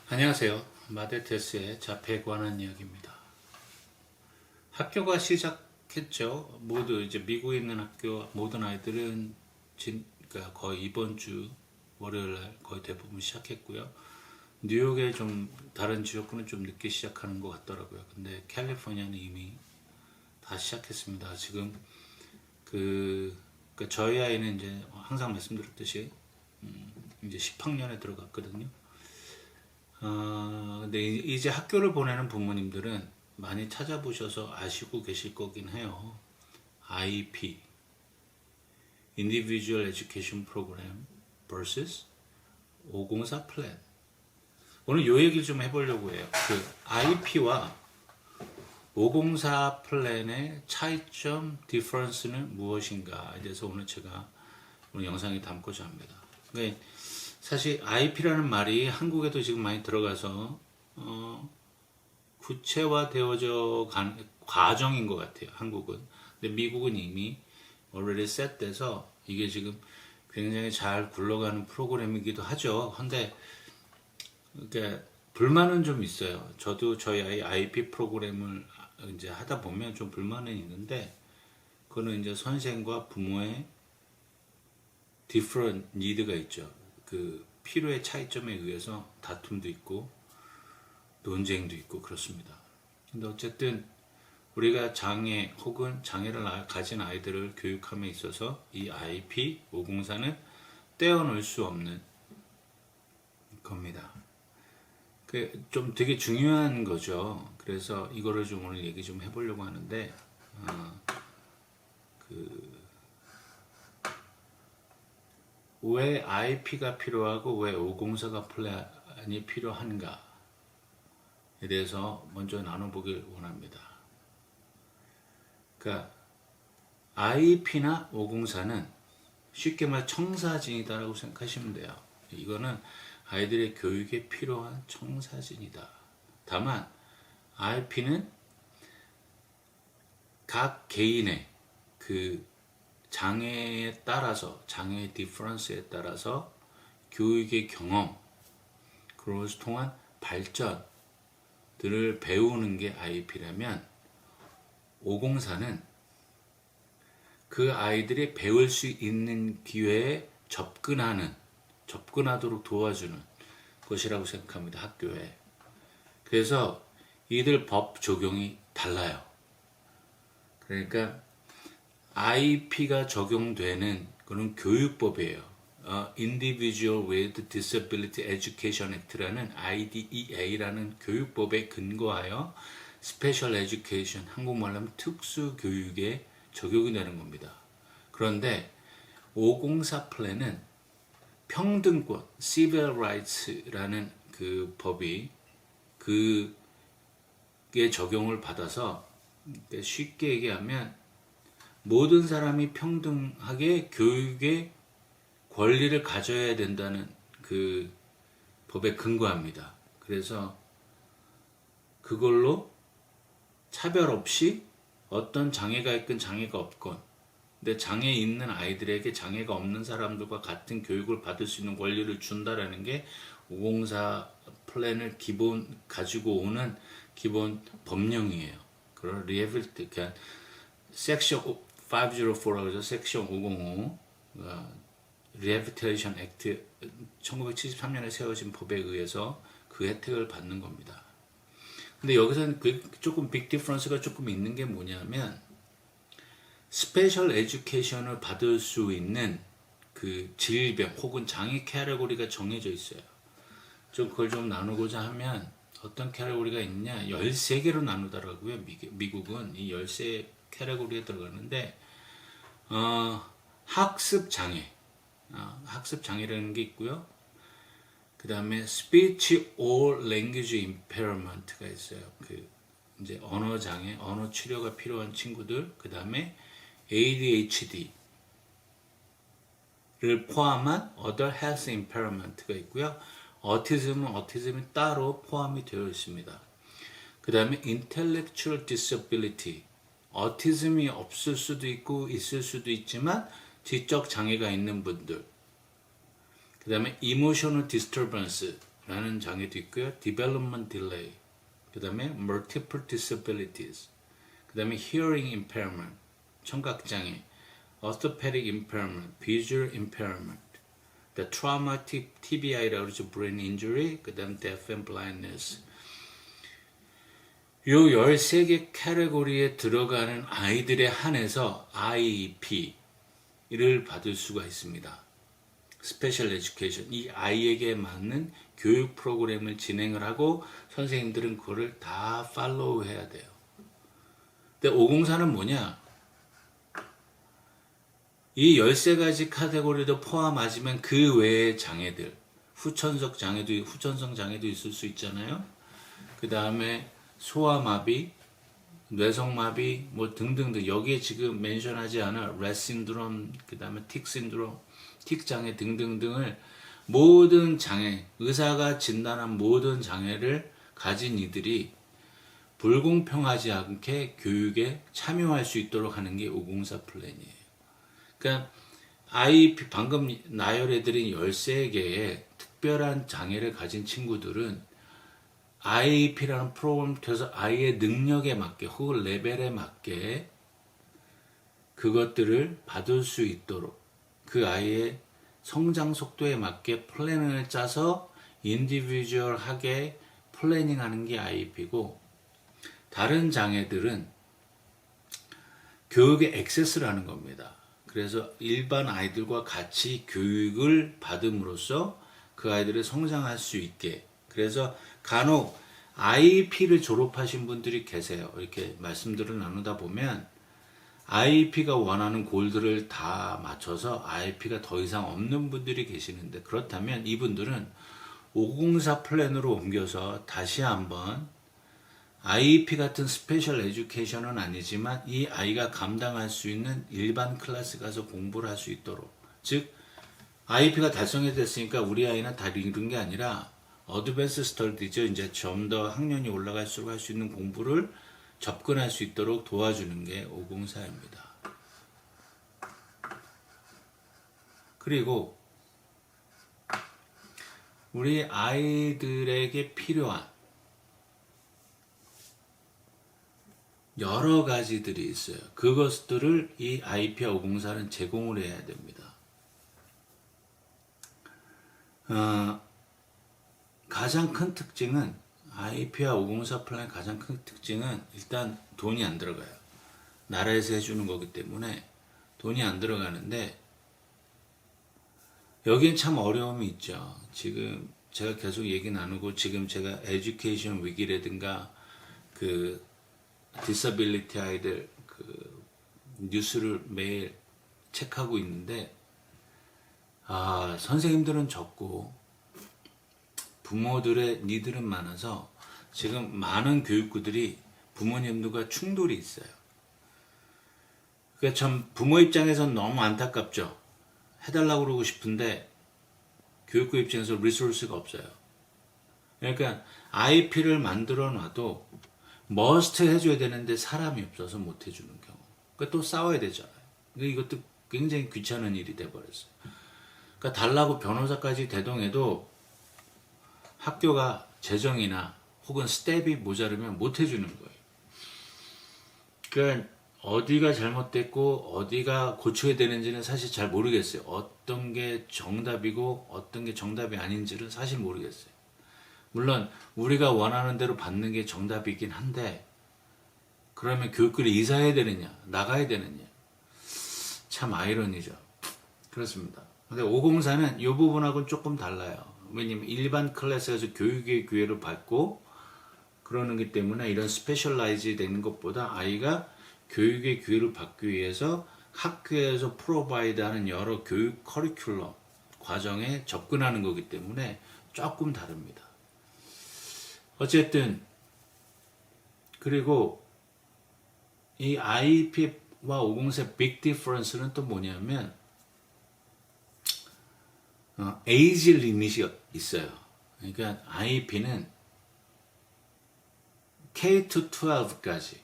안녕하세요. 마데테스의 자폐에 관한 이야기입니다. 학교가 시작했죠. 모두 이제 미국에 있는 학교 모든 아이들은 그러니까 거의 이번 주 월요일 날 거의 대부분 시작했고요. 뉴욕의 좀 다른 지역구는 좀 늦게 시작하는 것 같더라고요. 근데 캘리포니아는 이미 다 시작했습니다. 지금 그러니까 저희 아이는 이제 항상 말씀드렸듯이 이제 10학년에 들어갔거든요. 근데 이제 학교를 보내는 부모님들은 많이 찾아보셔서 아시고 계실 거긴 해요. IEP, Individual Education Program vs 504 플랜. 오늘 요 얘기를 좀 해보려고 해요. 그 IEP와 504 플랜의 차이점, 디퍼런스는 무엇인가에 대해서 오늘 제가 오늘 영상에 담고자 합니다. 그러니까 사실 IP라는 말이 한국에도 지금 많이 들어가서 구체화되어져 간 과정인 것 같아요. 한국은. 근데 미국은 이미 already set 돼서 이게 지금 굉장히 잘 굴러가는 프로그램이기도 하죠. 근데 그러니까 불만은 좀 있어요. 저도 저희 아이 IP 프로그램을 이제 하다 보면 좀 불만은 있는데 그거는 이제 선생과 부모의 different need가 있죠. 그 필요의 차이점에 의해서 다툼도 있고 논쟁도 있고 그렇습니다. 근데 어쨌든 우리가 장애 혹은 장애를 가진 아이들을 교육함에 있어서 이 IP 504는 떼어놓을 수 없는 겁니다. 좀 되게 중요한 거죠. 그래서 이거를 좀 오늘 얘기 좀 해보려고 하는데 왜 IP가 필요하고 왜 504가 플랜이 필요한가에 대해서 먼저 나눠보길 원합니다. 그러니까 IP나 504는 쉽게 말 청사진이다라고 생각하시면 돼요. 이거는 아이들의 교육에 필요한 청사진이다. 다만 IP는 각 개인의 그 장애에 따라서 장애의 디퍼런스에 따라서 교육의 경험 그것을 통한 발전들을 배우는 게 IP라면 504는 그 아이들이 배울 수 있는 기회에 접근하도록 도와주는 것이라고 생각합니다. 학교에. 그래서 이들 법 적용이 달라요. 그러니까 IP가 적용되는 그런 교육법이에요. Individual with Disability Education Act라는 IDEA라는 교육법에 근거하여 Special Education, 한국말로 하면 특수교육에 적용이 되는 겁니다. 그런데 504 플랜은 평등권, Civil Rights라는 그 법이 그게 적용을 받아서 쉽게 얘기하면 모든 사람이 평등하게 교육의 권리를 가져야 된다는 그 법에 근거합니다. 그래서 그걸로 차별 없이 어떤 장애가 있건 장애가 없건 근데 장애 있는 아이들에게 장애가 없는 사람들과 같은 교육을 받을 수 있는 권리를 준다라는 게 504 플랜을 기본 가지고 오는 기본 법령이에요. 그런 리해빌리티 그러니까 섹션 504라고 해서 섹션 505 Rehabilitation Act 1973년에 세워진 법에 의해서 그 혜택을 받는 겁니다. 근데 여기서는 조금 빅 디퍼런스가 조금 있는 게 뭐냐면 스페셜 에듀케이션을 받을 수 있는 그 질병 혹은 장애 캐러고리가 정해져 있어요. 좀 그걸 좀 나누고자 하면 어떤 캐러고리가 있냐 13개로 나누더라고요. 미국은 이 13 캐러고리에 들어가는데 학습 장애 학습 장애라는 게 있고요. 그 다음에 speech or language impairment가 있어요. 그 이제 언어 장애, 언어 치료가 필요한 친구들. 그 다음에 ADHD를 포함한 other health impairment가 있고요. 어티즘이 따로 포함이 되어 있습니다. 그 다음에 intellectual disability. 어티즘이 없을 수도 있고 있을 수도 있지만 지적 장애가 있는 분들. 그 다음에 emotional disturbance, 라는 장애도 있고요. development delay, 그 다음에 multiple disabilities, 그 다음에 hearing impairment, 청각장애, orthopedic impairment, visual impairment, the traumatic TBI라고 그러죠. brain injury, 그 다음 deaf and blindness. 요 13개 카테고리에 들어가는 아이들에 한해서 IEP를 받을 수가 있습니다. 스페셜 에듀케이션, 이 아이에게 맞는 교육 프로그램을 진행을 하고 선생님들은 그거를 다 팔로우 해야 돼요. 근데 504는 뭐냐? 이 13가지 카테고리도 포함하지만 그 외의 장애들, 후천성 장애도 있을 수 있잖아요. 그 다음에 소아마비, 뇌성마비, 뭐 등등등, 여기에 지금 멘션하지 않아 렛 신드롬, 그 다음에 틱 신드롬, 틱 장애 등등등을 모든 장애, 의사가 진단한 모든 장애를 가진 이들이 불공평하지 않게 교육에 참여할 수 있도록 하는 게 504 플랜이에요. 그러니까 IEP, 방금 나열해드린 13개의 특별한 장애를 가진 친구들은 IEP라는 프로그램을 통해서 아이의 능력에 맞게 혹은 레벨에 맞게 그것들을 받을 수 있도록 그 아이의 성장 속도에 맞게 플래닝을 짜서 인디비주얼하게 플래닝하는 게 IEP고, 다른 장애들은 교육의 액세스를 하는 겁니다. 그래서 일반 아이들과 같이 교육을 받음으로써 그 아이들이 성장할 수 있게, 그래서 간혹 IEP를 졸업하신 분들이 계세요. 이렇게 말씀들을 나누다 보면 IEP가 원하는 골들을 다 맞춰서 IEP가 더 이상 없는 분들이 계시는데, 그렇다면 이분들은 504 플랜으로 옮겨서 다시 한번 IEP 같은 스페셜 에듀케이션은 아니지만 이 아이가 감당할 수 있는 일반 클래스 가서 공부를 할 수 있도록, 즉 IEP가 달성이 됐으니까 우리 아이는 다 이룬 게 아니라 어드밴스 스터디죠. 이제 좀 더 학년이 올라갈수록 할 수 있는 공부를 접근할 수 있도록 도와주는 게 504입니다. 그리고 우리 아이들에게 필요한 여러 가지들이 있어요. 그것들을 이 IEP와 504는 제공을 해야 됩니다. 가장 큰 특징은, IEP와 504 플랜의 가장 큰 특징은 일단 돈이 안 들어가요. 나라에서 해주는 거기 때문에 돈이 안 들어가는데, 여기엔 참 어려움이 있죠. 지금 제가 계속 얘기 나누고, 지금 제가 에듀케이션 위기라든가 그 디서빌리티 아이들 그 뉴스를 매일 체크하고 있는데, 선생님들은 적고 부모들의 니들은 많아서 지금 많은 교육구들이 부모님들과 충돌이 있어요. 그러니까 참 부모 입장에서는 너무 안타깝죠. 해달라고 그러고 싶은데 교육구 입장에서 리소스가 없어요. 그러니까 IEP를 만들어 놔도 머스트 해줘야 되는데 사람이 없어서 못 해주는 경우. 그러니까 또 싸워야 되잖아요. 이것도 굉장히 귀찮은 일이 돼버렸어요. 그러니까 달라고 변호사까지 대동해도 학교가 재정이나 혹은 스텝이 모자르면 못 해주는 거예요. 그러니까 어디가 잘못됐고 어디가 고쳐야 되는지는 사실 잘 모르겠어요. 어떤 게 정답이고 어떤 게 정답이 아닌지는 사실 모르겠어요. 물론 우리가 원하는 대로 받는 게 정답이긴 한데, 그러면 교육들이 이사해야 되느냐, 나가야 되느냐, 참 아이러니죠. 그렇습니다. 근데 504는 이 부분하고는 조금 달라요. 왜냐면 일반 클래스에서 교육의 기회를 받고 그러는 것 때문에 이런 스페셜라이즈 되는 것보다 아이가 교육의 기회를 받기 위해서 학교에서 프로바이드하는 여러 교육 커리큘럼 과정에 접근하는 거기 때문에 조금 다릅니다. 어쨌든 그리고 이 IEP와 504 빅 디퍼런스는 또 뭐냐면 에이지 리밋이 있어요. 그러니까 IEP는 K-12까지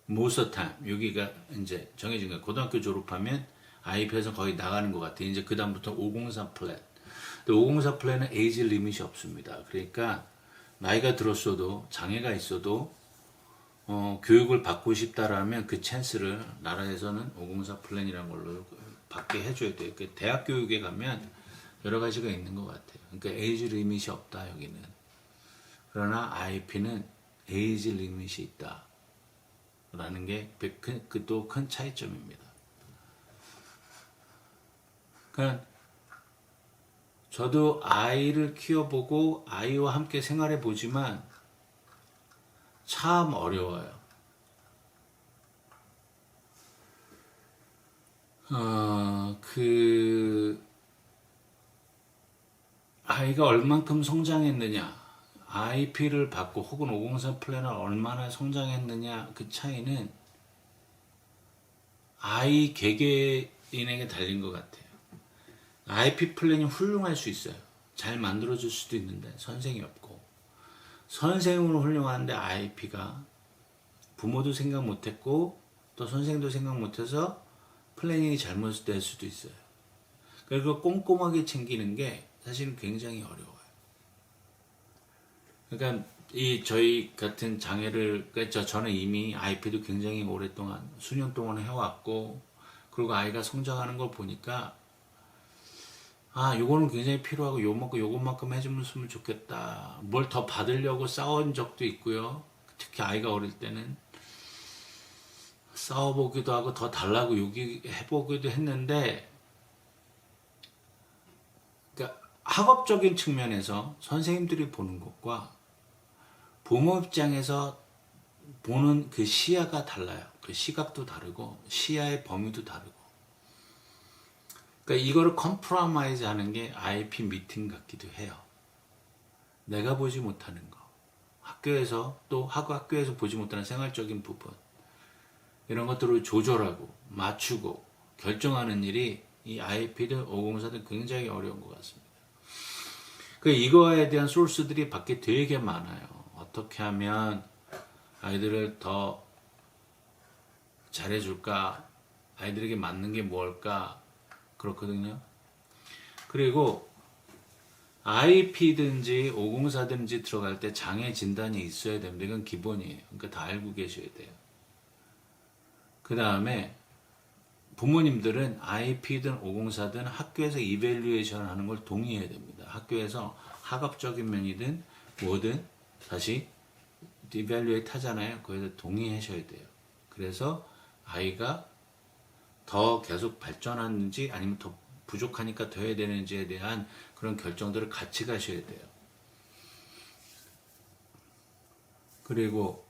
most time 여기가 이제 정해진 거예요. 고등학교 졸업하면 IEP에서 거의 나가는 것 같아요. 이제 그 다음부터 504 플랫. 근데 504 플랜은 에이지 리밋이 없습니다. 그러니까 나이가 들었어도 장애가 있어도 교육을 받고 싶다라면 그 찬스를 나라에서는 504 플랜이라는 걸로 받게 해줘야 돼요. 그 대학 교육에 가면 여러 가지가 있는 것 같아요. 그러니까 에이지 리밋이 없다 여기는. 그러나 IP는 에이지 리밋이 있다. 라는 게 또 큰 차이점입니다. 그러니까 저도 아이를 키워보고 아이와 함께 생활해 보지만 참 어려워요. 아이가 얼만큼 성장했느냐, IP를 받고 혹은 504 플랜을 얼마나 성장했느냐 그 차이는 아이 개개인에게 달린 것 같아요. IP 플랜이 훌륭할 수 있어요. 잘 만들어줄 수도 있는데 선생이 없고, 선생으로 훌륭한데 IP가 부모도 생각 못했고 또 선생도 생각 못해서 플래닝이 잘못될 수도 있어요. 그리고 꼼꼼하게 챙기는 게 사실은 굉장히 어려워요. 그러니까 저희 같은 장애를, 그러니까 저는 이미 IP도 굉장히 오랫동안 수년 동안 해왔고, 그리고 아이가 성장하는 걸 보니까 요거는 굉장히 필요하고 요것만큼 해주면 좋겠다. 뭘 더 받으려고 싸운 적도 있고요. 특히 아이가 어릴 때는 싸워보기도 하고 더 달라고 요구해보기도 했는데, 그러니까 학업적인 측면에서 선생님들이 보는 것과 부모 입장에서 보는 그 시야가 달라요. 그 시각도 다르고 시야의 범위도 다르고. 그러니까 이거를 컴프로마이즈 하는 게 IP 미팅 같기도 해요. 내가 보지 못하는 거, 학교에서 또 학교에서 보지 못하는 생활적인 부분, 이런 것들을 조절하고 맞추고 결정하는 일이 이 IP든 504든 굉장히 어려운 것 같습니다. 이거에 대한 소스들이 밖에 되게 많아요. 어떻게 하면 아이들을 더 잘해줄까? 아이들에게 맞는 게 뭘까? 그렇거든요. 그리고 IP든지 504든지 들어갈 때 장애 진단이 있어야 됩니다. 이건 기본이에요. 그러니까 다 알고 계셔야 돼요. 그 다음에 부모님들은 IP든 504든 학교에서 이밸류에이션 하는 걸 동의해야 됩니다. 학교에서 학업적인 면이든 뭐든 다시 이밸류에이트 하잖아요. 거기서 동의하셔야 돼요. 그래서 아이가 더 계속 발전하는지 아니면 더 부족하니까 더 해야 되는지에 대한 그런 결정들을 같이 가셔야 돼요. 그리고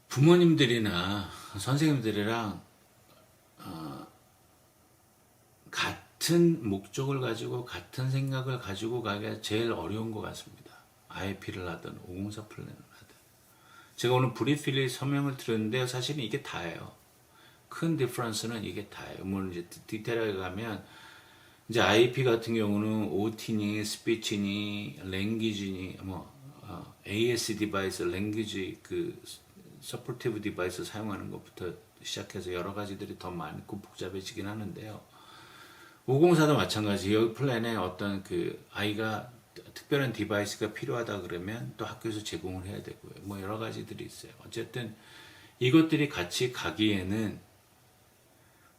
부모님들이나 선생님들이랑 같은 목적을 가지고 같은 생각을 가지고 가기가 제일 어려운 것 같습니다. IP를 하든 504 플랜을 하든. 제가 오늘 브리필리 설명을 들었는데 사실은 이게 다예요. 큰 디퍼런스는 이게 다예요. 물론 이제 디테일하게 가면 이제 IP 같은 경우는 OT니 스피치니 랭귀지니 AS 디바이스 랭귀지 서포티브 디바이스 사용하는 것부터 시작해서 여러 가지들이 더 많고 복잡해지긴 하는데요. 504도 마찬가지. 여기 플랜에 어떤 아이가 특별한 디바이스가 필요하다 그러면 또 학교에서 제공을 해야 되고요. 여러 가지들이 있어요. 어쨌든 이것들이 같이 가기에는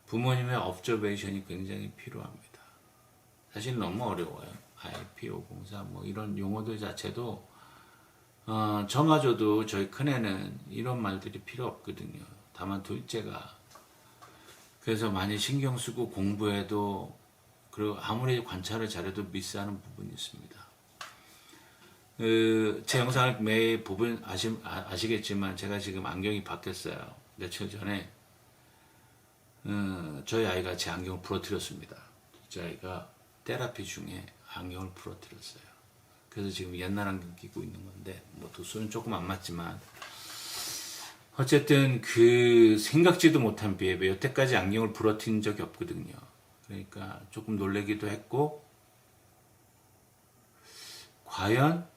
부모님의 observation이 굉장히 필요합니다. 사실 너무 어려워요. IP 504 이런 용어들 자체도 저마저도 저희 큰애는 이런 말들이 필요 없거든요. 다만 둘째가 그래서 많이 신경 쓰고 공부해도 그리고 아무리 관찰을 잘해도 미스하는 부분이 있습니다. 제 영상을 매일 보면 아시겠지만 제가 지금 안경이 바뀌었어요. 며칠 전에 저희 아이가 제 안경을 부러뜨렸습니다. 제 아이가 테라피 중에 안경을 부러뜨렸어요. 그래서 지금 옛날 안경 끼고 있는 건데 도수는 조금 안 맞지만 어쨌든 생각지도 못한 비해요. 여태까지 안경을 부러뜨린 적이 없거든요. 그러니까 조금 놀래기도 했고, 과연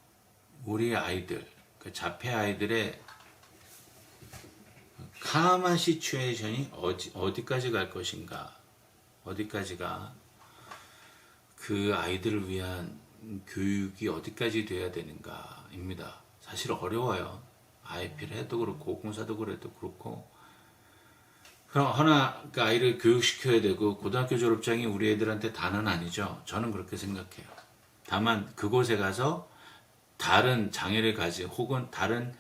우리 아이들, 자폐 아이들의 카마 시츄에이션이 어디까지 갈 것인가, 어디까지가 그 아이들을 위한 교육이 어디까지 돼야 되는가입니다. 사실 어려워요. IP를 해도 그렇고 공사도 그래도 그렇고. 그러나 그 아이를 교육시켜야 되고 고등학교 졸업장이 우리 애들한테 다는 아니죠. 저는 그렇게 생각해요. 다만 그곳에 가서 다른 장애를 가진 혹은 다른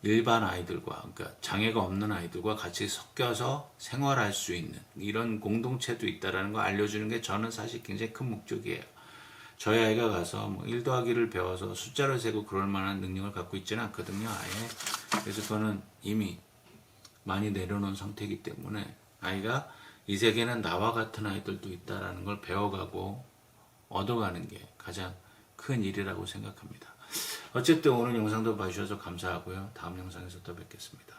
일반 아이들과, 그러니까 장애가 없는 아이들과 같이 섞여서 생활할 수 있는 이런 공동체도 있다는 거 알려주는 게 저는 사실 굉장히 큰 목적이에요. 저희 아이가 가서 뭐 1 더하기를 배워서 숫자를 세고 그럴 만한 능력을 갖고 있지는 않거든요, 아예. 그래서 그거는 이미 많이 내려놓은 상태이기 때문에 아이가 이 세계는 나와 같은 아이들도 있다는 걸 배워가고 얻어가는 게 가장 큰 일이라고 생각합니다. 어쨌든 오늘 영상도 봐주셔서 감사하고요. 다음 영상에서 또 뵙겠습니다.